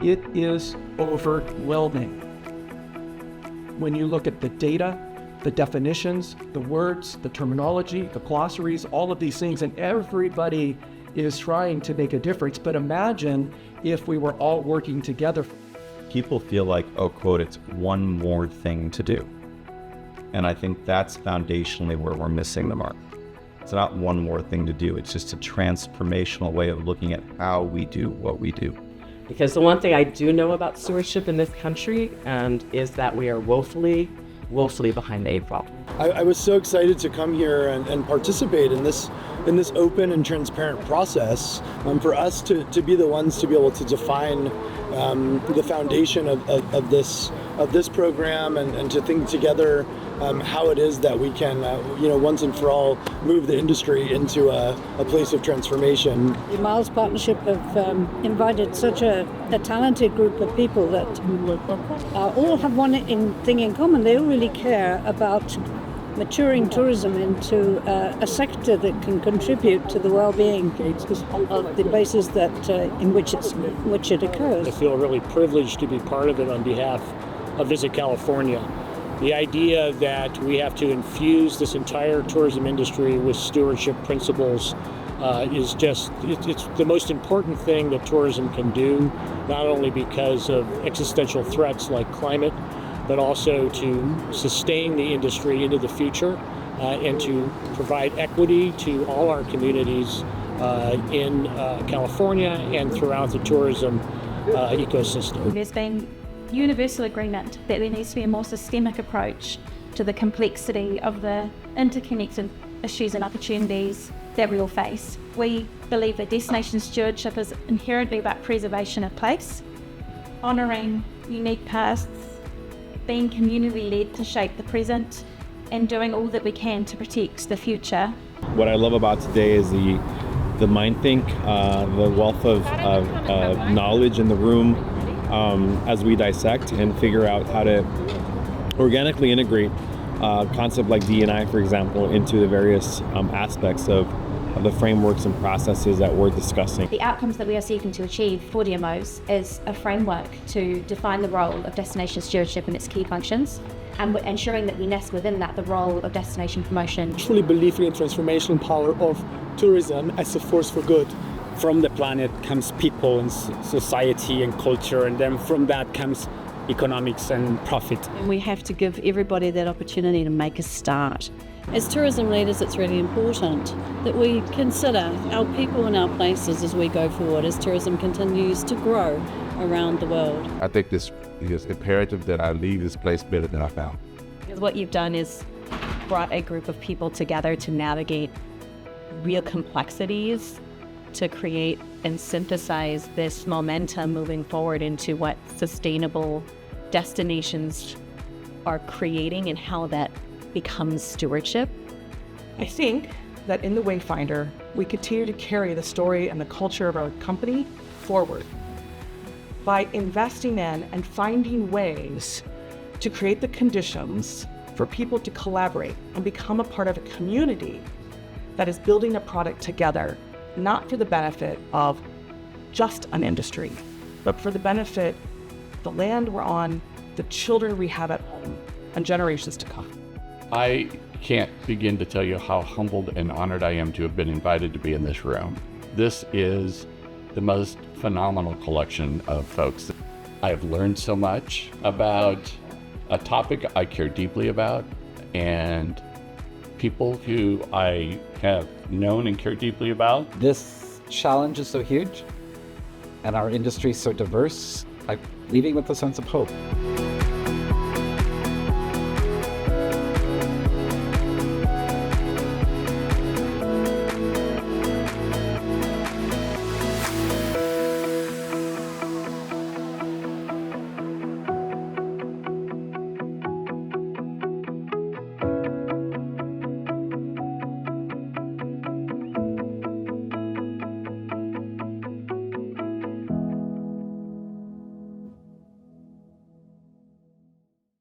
It is overwhelming. When you look at the data, the definitions, the words, the terminology, the glossaries, all of these things, and everybody is trying to make a difference. But imagine if we were all working together. People feel like, oh, quote, it's one more thing to do. And I think that's foundationally where we're missing the mark. It's not one more thing to do. It's just a transformational way of looking at how we do what we do. Because the one thing I do know about stewardship in this country is that we are woefully behind the eight ball. I was so excited to come here and participate in this open and transparent process, for us to be the ones to be able to define the foundation of this program and to think together how it is that we can, once and for all, move the industry into a place of transformation. The Miles Partnership have invited such a talented group of people that all have one thing in common. They all really care about maturing tourism into a sector that can contribute to the well-being of the places that in which it occurs. I feel really privileged to be part of it on behalf of Visit California. The idea that we have to infuse this entire tourism industry with stewardship principles is just, it's the most important thing that tourism can do, not only because of existential threats like climate, but also to sustain the industry into the future and to provide equity to all our communities in California and throughout the tourism ecosystem. There's been universal agreement that there needs to be a more systemic approach to the complexity of the interconnected issues and opportunities that we all face. We believe that destination stewardship is inherently about preservation of place, honouring unique pasts, being community-led to shape the present, and doing all that we can to protect the future. What I love about today is the mind think, the wealth of knowledge in the room as we dissect and figure out how to organically integrate concepts like D&I, for example, into the various aspects of the frameworks and processes that we're discussing. The outcomes that we are seeking to achieve for DMOs is a framework to define the role of destination stewardship and its key functions, and we're ensuring that we nest within that the role of destination promotion. I truly believe in the transformational power of tourism as a force for good. From the planet comes people and society and culture, and then from that comes economics and profit. And we have to give everybody that opportunity to make a start. As tourism leaders, it's really important that we consider our people and our places as we go forward, as tourism continues to grow around the world. I think this is imperative that I leave this place better than I found. What you've done is brought a group of people together to navigate real complexities, to create and synthesize this momentum moving forward into what sustainable destinations are creating and how that becomes stewardship. I think that in the Wayfinder, we continue to carry the story and the culture of our company forward by investing in and finding ways to create the conditions for people to collaborate and become a part of a community that is building a product together, not for the benefit of just an industry, but for the benefit of the land we're on, the children we have at home, and generations to come. I can't begin to tell you how humbled and honored I am to have been invited to be in this room. This is the most phenomenal collection of folks. I have learned so much about a topic I care deeply about, and people who I have known and care deeply about. This challenge is so huge, and our industry is so diverse. I'm leaving with a sense of hope.